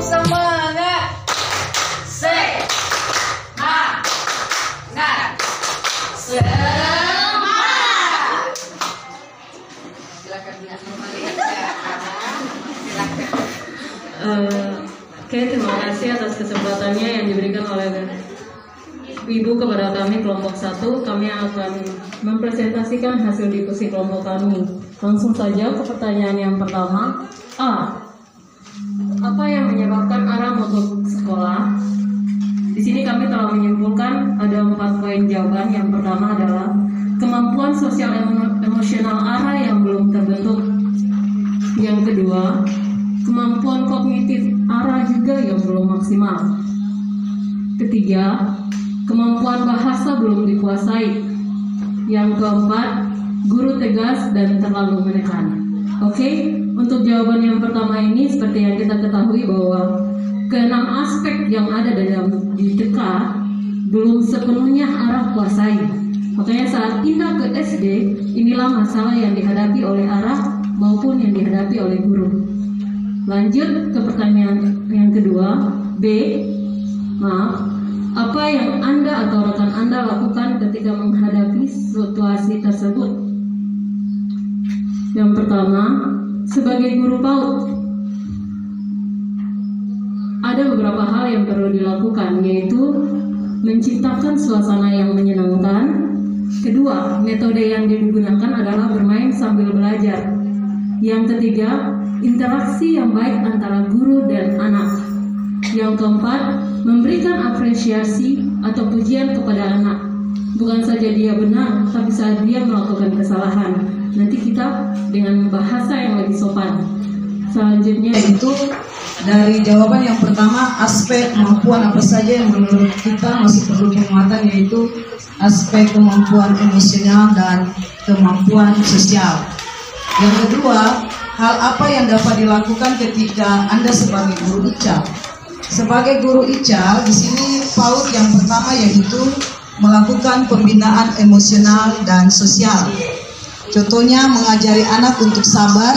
semangat. Semangat. Semangat. Silakan Bina Nurmaliza. Silakan. Oke, terima kasih atas kesempatannya yang diberikan oleh Ibu kepada kami kelompok 1. Kami akan mempresentasikan hasil diskusi kelompok kami. Langsung saja ke pertanyaan yang pertama. A. Apa yang menyebabkan arah mogok sekolah? Di sini kami telah menyimpulkan ada 4 poin jawaban. Yang pertama adalah kemampuan sosial emosional arah yang belum terbentuk. Yang kedua, kemampuan kognitif arah juga yang belum maksimal. Ketiga, kemampuan bahasa belum dikuasai. Yang keempat, guru tegas dan terlalu menekan. Oke, untuk jawaban yang pertama ini seperti yang kita ketahui bahwa keenam aspek yang ada di TK belum sepenuhnya arah kuasai. Makanya saat pindah ke SD, inilah masalah yang dihadapi oleh arah maupun yang dihadapi oleh guru. Lanjut ke pertanyaan yang kedua. B. Apa yang Anda atau rekan Anda lakukan ketika menghadapi situasi tersebut? Yang pertama, sebagai guru PAUD, ada beberapa hal yang perlu dilakukan, yaitu menciptakan suasana yang menyenangkan. Kedua, metode yang digunakan adalah bermain sambil belajar. Yang ketiga, interaksi yang baik antara guru dan anak. Yang keempat, memberikan apresiasi atau pujian kepada anak. Bukan saja dia benar, tapi saat dia melakukan kesalahan. Nanti kita dengan bahasa yang lebih sopan. Selanjutnya itu dari jawaban yang pertama, aspek kemampuan apa saja yang menurut kita masih perlu penguatan, yaitu aspek kemampuan emosional dan kemampuan sosial. Yang kedua, hal apa yang dapat dilakukan ketika Anda sebagai guru ICAL? Sebagai guru ICAL, di sini PAUD yang pertama yaitu melakukan pembinaan emosional dan sosial. Contohnya mengajari anak untuk sabar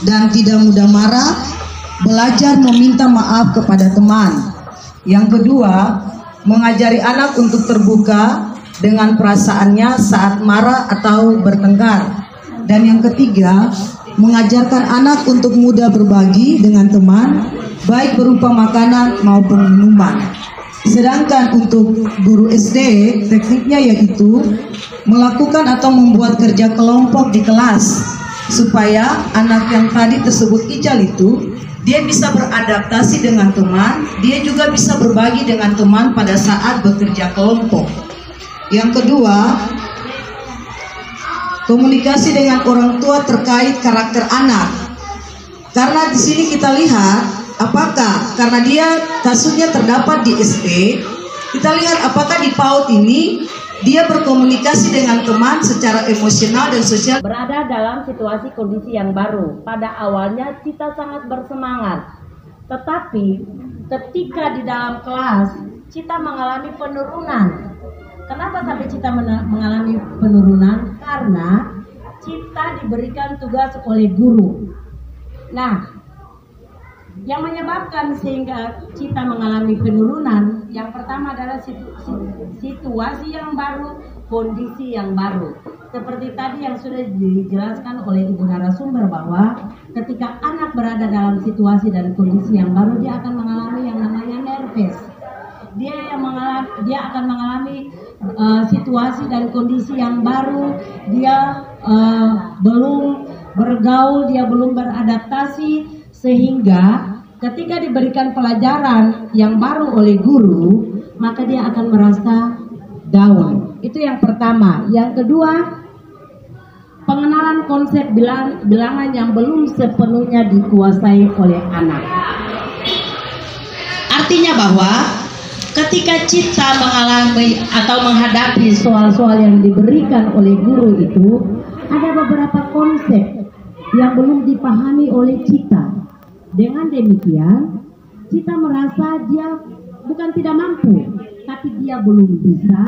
dan tidak mudah marah, belajar meminta maaf kepada teman. Yang kedua, mengajari anak untuk terbuka dengan perasaannya saat marah atau bertengkar. Dan yang ketiga, mengajarkan anak untuk mudah berbagi dengan teman, baik berupa makanan maupun minuman. Sedangkan untuk guru SD, tekniknya yaitu melakukan atau membuat kerja kelompok di kelas, supaya anak yang tadi tersebut ICAL itu, dia bisa beradaptasi dengan teman, dia juga bisa berbagi dengan teman pada saat bekerja kelompok. Yang kedua, komunikasi dengan orang tua terkait karakter anak. Karena di sini kita lihat apakah karena dia kasusnya terdapat di SD, kita lihat apakah di PAUD ini dia berkomunikasi dengan teman secara emosional dan sosial. Berada dalam situasi kondisi yang baru. Pada awalnya kita sangat bersemangat, tetapi ketika di dalam kelas kita mengalami penurunan. Kenapa sampai kita mengalami penurunan? Karena kita diberikan tugas oleh guru. Nah, yang menyebabkan sehingga kita mengalami penurunan, yang pertama adalah situasi yang baru, kondisi yang baru. Seperti tadi yang sudah dijelaskan oleh Ibu narasumber bahwa ketika anak berada dalam situasi dan kondisi yang baru, dia akan mengalami yang namanya nervous. Dia akan mengalami situasi dan kondisi yang baru. Dia belum bergaul, dia belum beradaptasi, sehingga ketika diberikan pelajaran yang baru oleh guru, maka dia akan merasa down. Itu yang pertama. Yang kedua, pengenalan konsep bilangan yang belum sepenuhnya dikuasai oleh anak. Artinya bahwa ketika kita mengalami atau menghadapi soal-soal yang diberikan oleh guru itu, ada beberapa konsep yang belum dipahami oleh kita. Dengan demikian, kita merasa dia bukan tidak mampu, tapi dia belum bisa.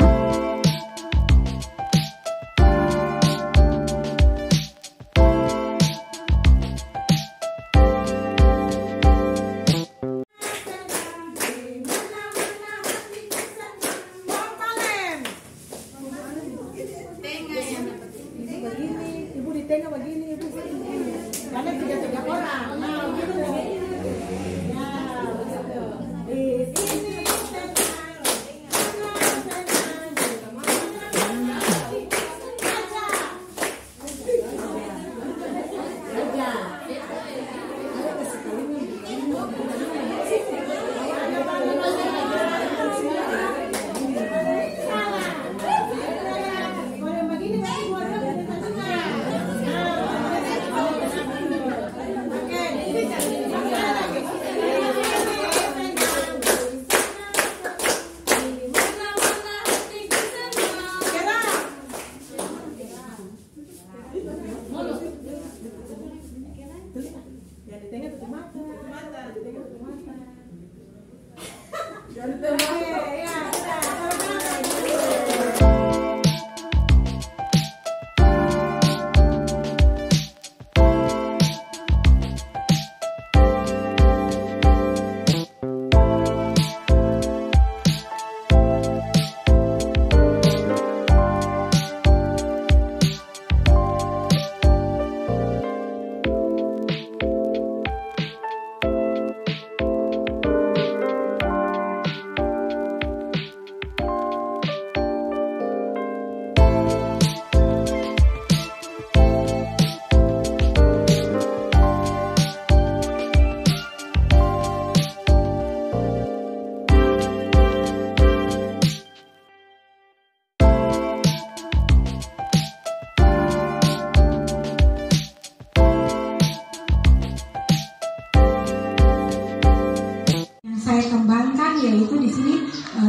Saya kembangkan yaitu di sini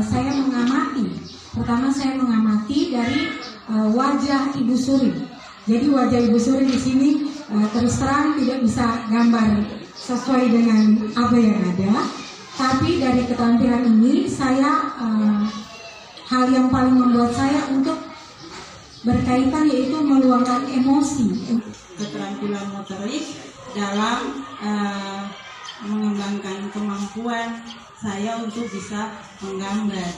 saya mengamati. Pertama saya mengamati dari wajah Ibu Suri. Jadi wajah Ibu Suri di sini terus terang tidak bisa gambar sesuai dengan apa yang ada. Tapi dari keterampilan ini saya hal yang paling membuat saya untuk berkaitan yaitu meluangkan emosi. Keterampilan motorik dalam mengembangkan kemampuan saya untuk bisa menggambar.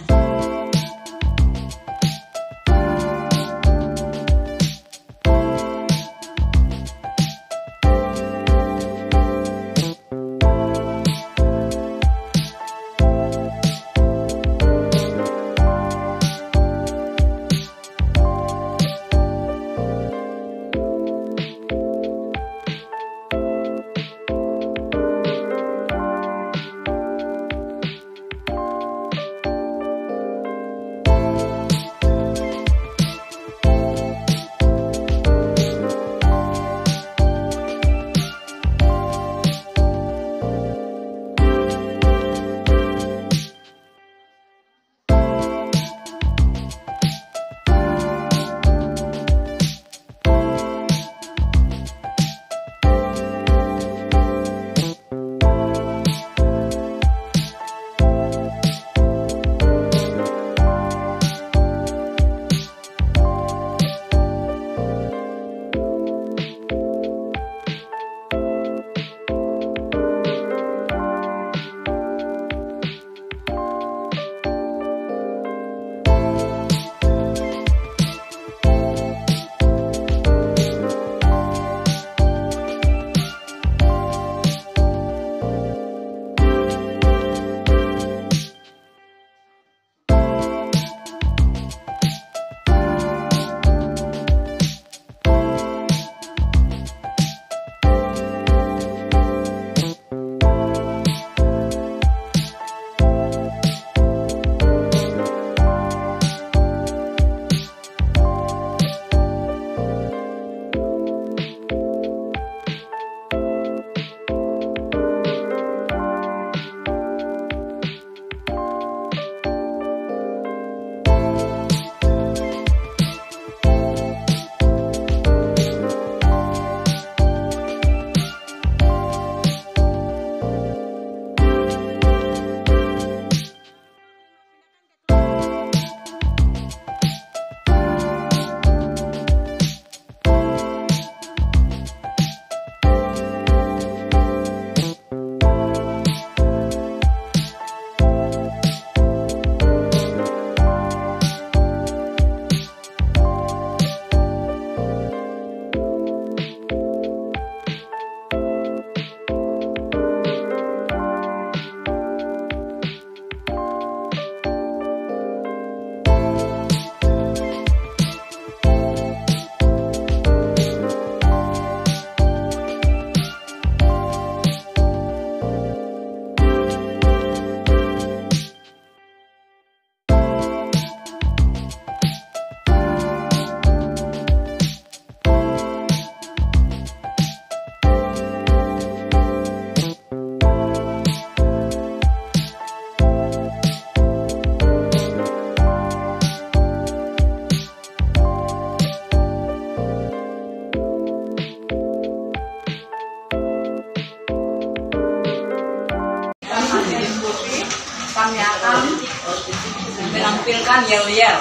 tampilkan yel-yel.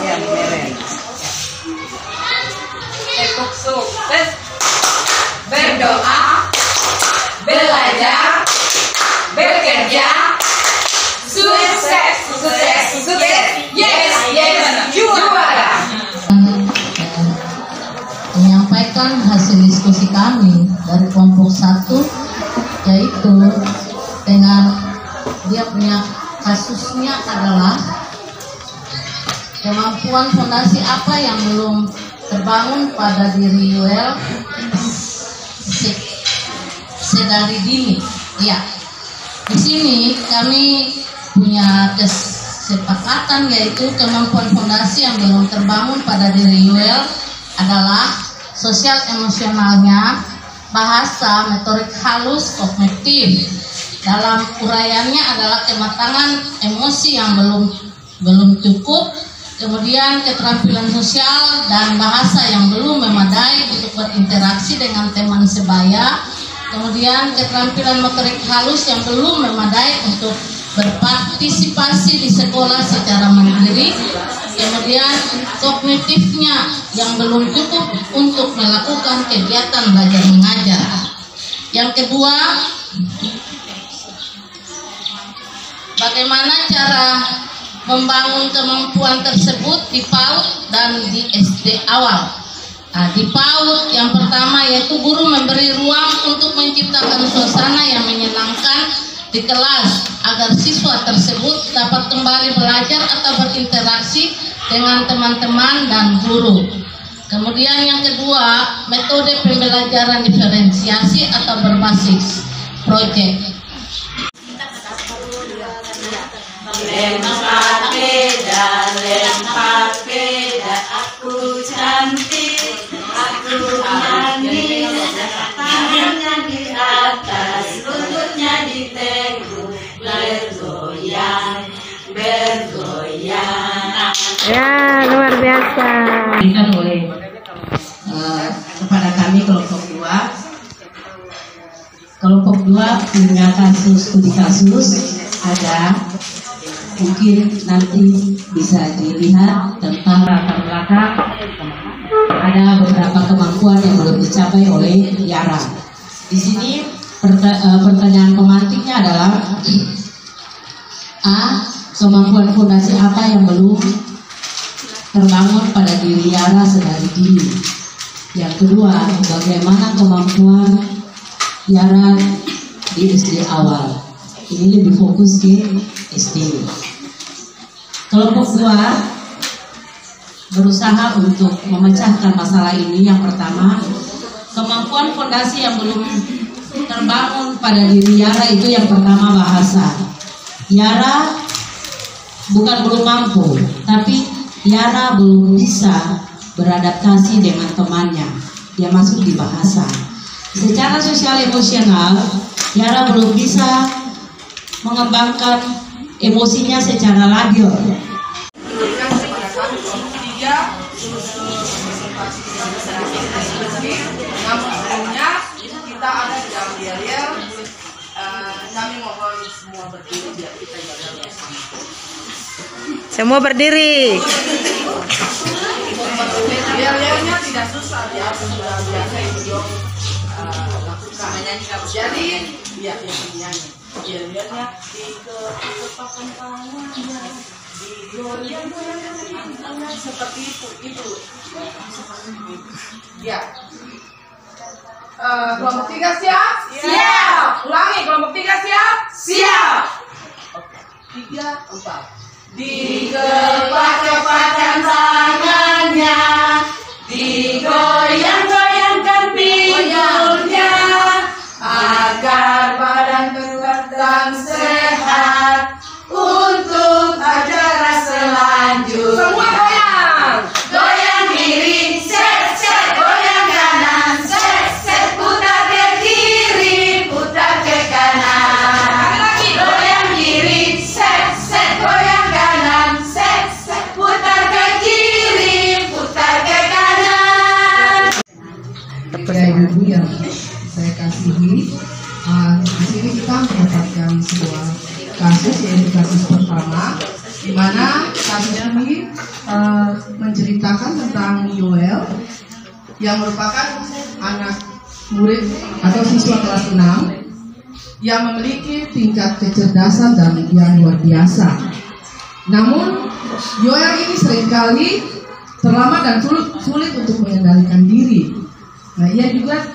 Ya, beres. Untuk sukses berdoa, belajar, bekerja, sukses, sukses, sukses. Yes, yes, juara. Menyampaikan hasil diskusi kami dari kelompok 1, yaitu dengan dia punya kasusnya adalah kemampuan fondasi apa yang belum terbangun pada diri Yuel sedari dini. Ya, di sini kami punya kesepakatan, yaitu kemampuan fondasi yang belum terbangun pada diri Yuel adalah sosial emosionalnya, bahasa, motorik halus, kognitif. Dalam uraiannya adalah kematangan emosi yang belum cukup, kemudian keterampilan sosial dan bahasa yang belum memadai untuk berinteraksi dengan teman sebaya, kemudian keterampilan motorik halus yang belum memadai untuk berpartisipasi di sekolah secara mandiri, kemudian kognitifnya yang belum cukup untuk melakukan kegiatan belajar mengajar. Yang kedua, bagaimana cara membangun kemampuan tersebut di PAUD dan di SD awal. Nah, di PAUD yang pertama yaitu guru memberi ruang untuk menciptakan suasana yang menyenangkan di kelas agar siswa tersebut dapat kembali belajar atau berinteraksi dengan teman-teman dan guru. Kemudian yang kedua, metode pembelajaran diferensiasi atau berbasis proyek. Lempar beda, aku cantik, aku manis, tangannya di atas, lututnya ditengkuk, bergoyang, bergoyang. Ya, luar biasa. Diberikan oleh kepada kami kelompok 2. Kelompok 2 punya studi kasus, ada mungkin nanti bisa dilihat tentang latar belakang, ada beberapa kemampuan yang belum dicapai oleh Yara. Di sini pertanyaan pemantiknya adalah A. Kemampuan fondasi apa yang belum terbangun pada diri Yara sedari dini. Yang kedua, bagaimana kemampuan Yara di SD awal. Ini lebih fokus ke SD. Kelompok 2 berusaha untuk memecahkan masalah ini. Yang pertama, kemampuan fondasi yang belum terbangun pada diri Yara itu yang pertama bahasa. Yara bukan belum mampu, tapi Yara belum bisa beradaptasi dengan temannya. Dia masuk di bahasa. Secara sosial emosional, Yara belum bisa mengembangkan emosinya secara labil. Berikan kepada kami kelompok 3 presentasi kita sedikit. Namun sebelumnya kita ada di dalam yel-yel. Kami mohon semua berdiri biar kita jaga bersama. Semua berdiri. Yel-yelnya tidak susah, ya sudah biasa itu lakukan. Jadi ya nyanyi. Yel-yelnya dikepakan tangannya, digoyang-goyang seperti itu. Ya. Kelompok 3 siap? Siap. Ulangi, kelompok 3 siap? Siap. 3, 4. Dikepak-kepakkan tangannya, digoyang-goyangkan pinggulnya, agar badan kuat dan sehat untuk acara selanjutnya. Semua goyang, goyang kiri, set set, goyang kanan, set set, putar ke kiri, putar ke kanan. Lagi goyang kiri, set set, goyang kanan, set set, putar ke kiri, putar ke kanan. Ibu yang saya kasihi, di sini kita mendapatkan sebuah kasus, yaitu kasus pertama di mana kasus ini menceritakan tentang Yoel yang merupakan anak murid atau siswa kelas 6 yang memiliki tingkat kecerdasan dan yang luar biasa. Namun Yoel ini seringkali terlambat dan sulit untuk mengendalikan diri. Nah, ia juga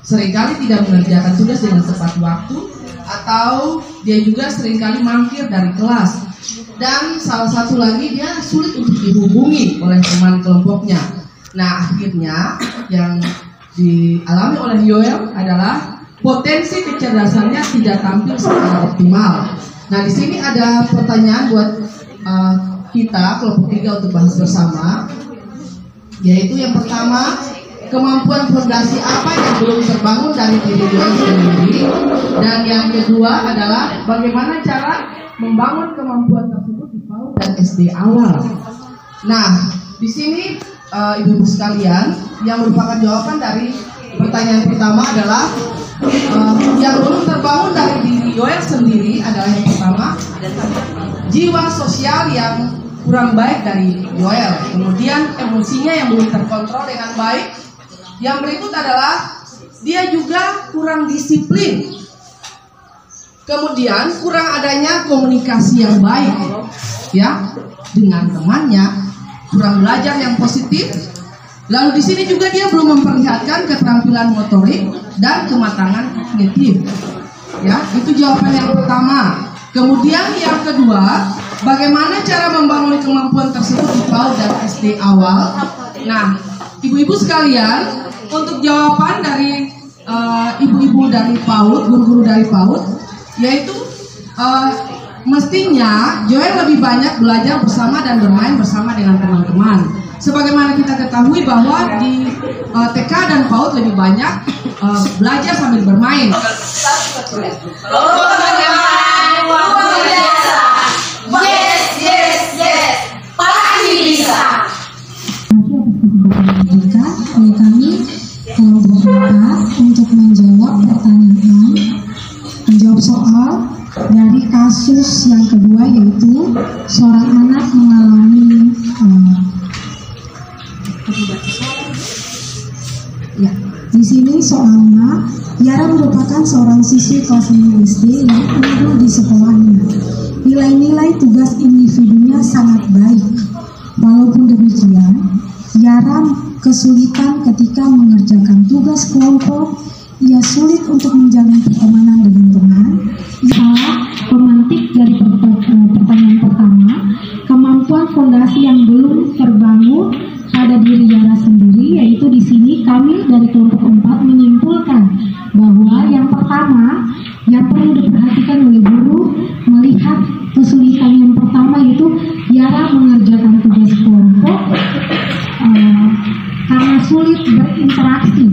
seringkali tidak mengerjakan tugas dengan tepat waktu, atau dia juga seringkali mangkir dari kelas. Dan salah satu lagi, dia sulit untuk dihubungi oleh teman kelompoknya. Nah, akhirnya yang dialami oleh Yoel adalah potensi kecerdasannya tidak tampil secara optimal. Nah, di sini ada pertanyaan buat kita kelompok 3 untuk bahas bersama, yaitu yang pertama, kemampuan fondasi apa yang belum terbangun dari diri Yoel sendiri, dan yang kedua adalah bagaimana cara membangun kemampuan tersebut di PAUD dan SD awal. Nah, di sini ibu-ibu sekalian, yang merupakan jawaban dari pertanyaan pertama adalah yang belum terbangun dari diri Yoel sendiri adalah yang pertama, jiwa sosial yang kurang baik dari Yoel. Kemudian emosinya yang belum terkontrol dengan baik. Yang berikut adalah dia juga kurang disiplin. Kemudian kurang adanya komunikasi yang baik ya dengan temannya, kurang belajar yang positif. Lalu di sini juga dia belum memperlihatkan keterampilan motorik dan kematangan kognitif. Ya, itu jawaban yang pertama. Kemudian yang kedua, bagaimana cara membangun kemampuan tersebut di PAUD dan SD awal? Nah, ibu-ibu sekalian, untuk jawaban dari ibu-ibu dari PAUD, guru-guru dari PAUD, yaitu mestinya Yoel lebih banyak belajar bersama dan bermain bersama dengan teman-teman. Sebagaimana kita ketahui bahwa di TK dan PAUD lebih banyak belajar sambil bermain. Pasti bisa. Oleh kami berempat untuk menjawab pertanyaan, menjawab soal dari kasus yang kedua, yaitu seorang anak mengalami ya, di sini soalnya Yara merupakan seorang siswi kelas 6 SD yang unggul di sekolahnya. Nilai-nilai tugas individunya sangat baik. Walaupun demikian, Yara kesulitan ketika mengerjakan tugas kelompok. Ia sulit untuk menjalin pertemanan dengan teman. Salah pemantik dari pertanyaan pertama, kemampuan fondasi yang belum terbangun pada diri Yara sendiri, yaitu di sini kami dari kelompok 4 menyimpulkan bahwa yang pertama yang perlu diperhatikan oleh guru melihat kesulitan yang pertama, yaitu Yara mengerjakan tugas kelompok karena sulit berinteraksi.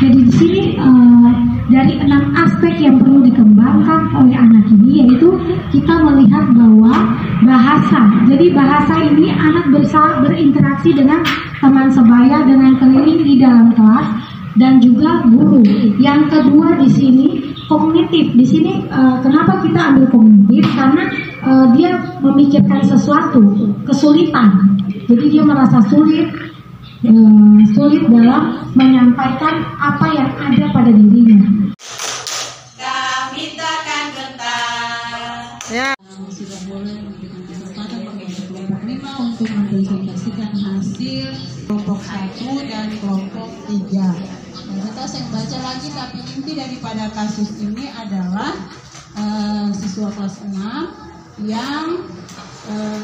Jadi di sini dari 6 aspek yang perlu dikembangkan oleh anak ini, yaitu kita melihat bahwa bahasa. Jadi bahasa ini anak berinteraksi dengan teman sebaya, dengan keliling di dalam kelas, dan juga guru. Yang kedua di sini kognitif. Di sini kenapa kita ambil kognitif? Karena dia memikirkan sesuatu, kesulitan. Jadi dia merasa sulit dalam menyampaikan apa yang ada pada dirinya. Kami takkan gentar. Sudah boleh memberikan kesempatan bagi kelompok 5 untuk mempresentasikan hasil kelompok 1 dan kelompok 3. Kita saya baca lagi, tapi inti daripada kasus ini adalah siswa kelas 6 yang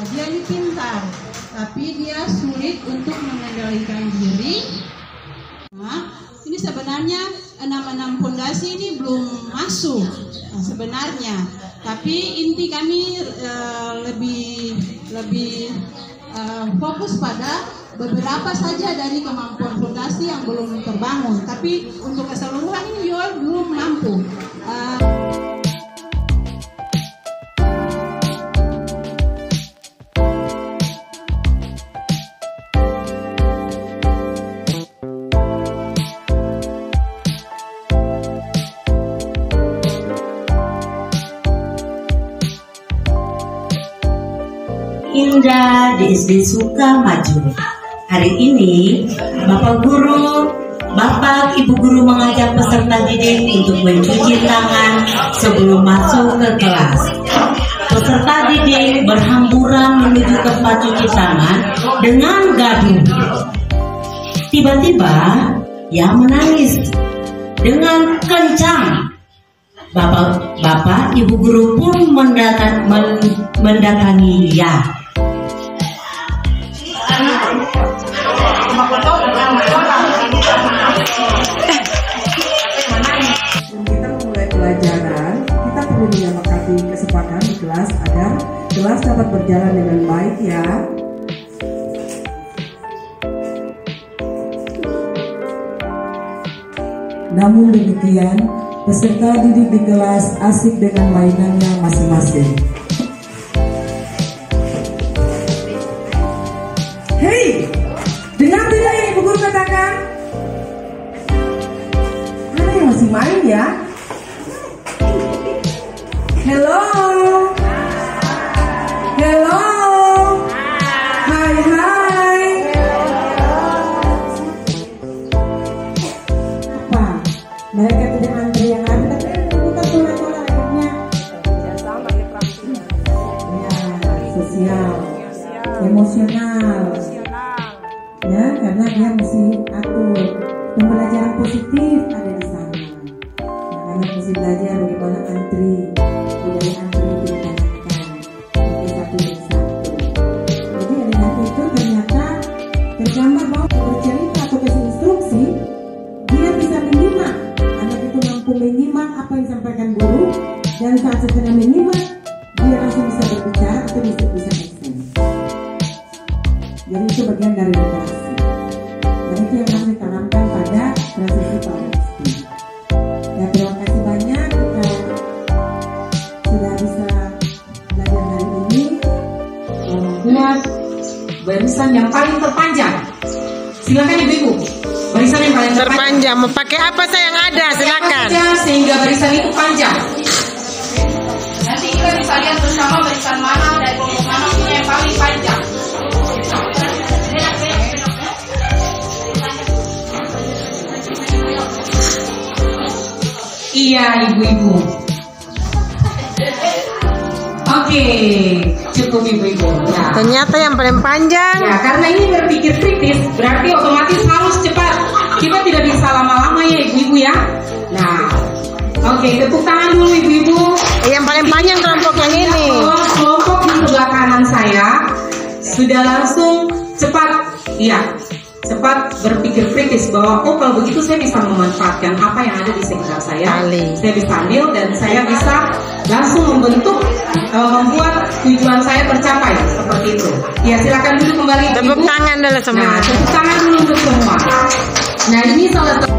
dia ini pintar, tapi dia sulit untuk mengendalikan diri. Nah, ini sebenarnya 6 fondasi ini belum masuk sebenarnya, tapi inti kami lebih fokus pada beberapa saja dari kemampuan fondasi yang belum terbangun, tapi untuk keseluruhan ini Yoel belum mampu. Indah di SD Sukamaju. Hari ini Bapak Guru, Bapak Ibu Guru mengajak peserta didik untuk mencuci tangan sebelum masuk ke kelas. Peserta didik berhamburan menuju tempat cuci tangan dengan gaduh. Tiba-tiba ia menangis dengan kencang. Bapak Ibu Guru pun mendatangi ia. Kita memulai pelajaran, kita perlu menyepakati kesepakatan di kelas agar kelas dapat berjalan dengan baik ya. Namun demikian, peserta didik di kelas asik dengan mainannya masing-masing. Hei, dengar tidak yang Ibu Guru katakan? Ada yang masih main ya? Hello, hello, hai hai. Apa? Mereka tidak antri yang ada, tapi bukan pola-pola akhirnya. Ya, sosial, emosional. Ya, karena dia mesti atur pembelajaran positif ada di sana. Nah, karena mesti belajar bagaimana antri, budaya antri ditanyakan, oke satu dan satu. Jadi dengan itu ternyata tergambar bahwa bercerita atau kasih instruksi, dia bisa menyimak. Anak itu mampu menyimak apa yang disampaikan guru, dan saat setelah menyimak, dia langsung bisa berbicara atau bisa action. Jadi itu bagian dari literasi. Dan itu yang harus ditanamkan pada transisi PAUD. Ya, terima kasih banyak kita sudah bisa belajar hari ini. Buat barisan yang paling terpanjang. Silakan Ibu-ibu. Barisan yang paling terpanjang. Mau pakai apa saya yang ada? Silakan. Sehingga barisan itu panjang. Nanti kita bisa lihat bersama barisan mana dan kelompok mana punya yang paling panjang. Iya, Ibu-ibu. Oke, cukup Ibu-ibu. Ya. Ternyata yang paling panjang. Ya, karena ini berpikir kritis, berarti otomatis harus cepat. Kita tidak bisa lama-lama ya Ibu-ibu ya. Nah, oke, tepuk tangan dulu Ibu-ibu. Yang paling panjang kelompok yang ini. Kelompok di sebelah kanan saya sudah langsung cepat, iya, cepat berpikir kritis bahwa oh kalau begitu saya bisa memanfaatkan apa yang ada di sekitar saya. Saya bisa ambil dan saya bisa langsung membentuk, membuat tujuan saya tercapai seperti itu. Ya, silakan dulu kembali. Tepuk tangan dulu semua. Nah, tepuk tangan dulu untuk semua. Nah, ini salah satu.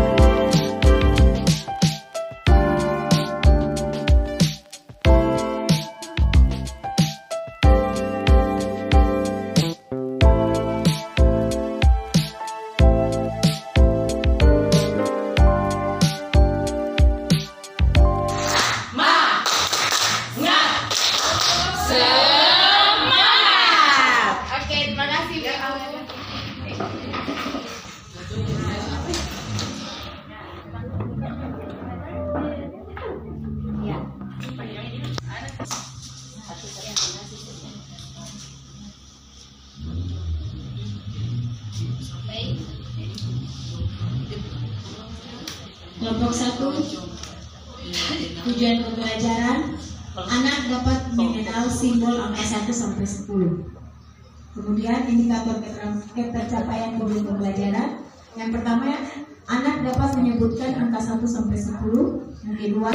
Kelompok 1, tujuan pembelajaran, anak dapat mengenal simbol angka 1 sampai 10. Kemudian indikator ketercapaian tujuan pembelajaran. Yang pertama, anak dapat menyebutkan angka 1 sampai 10. Yang kedua,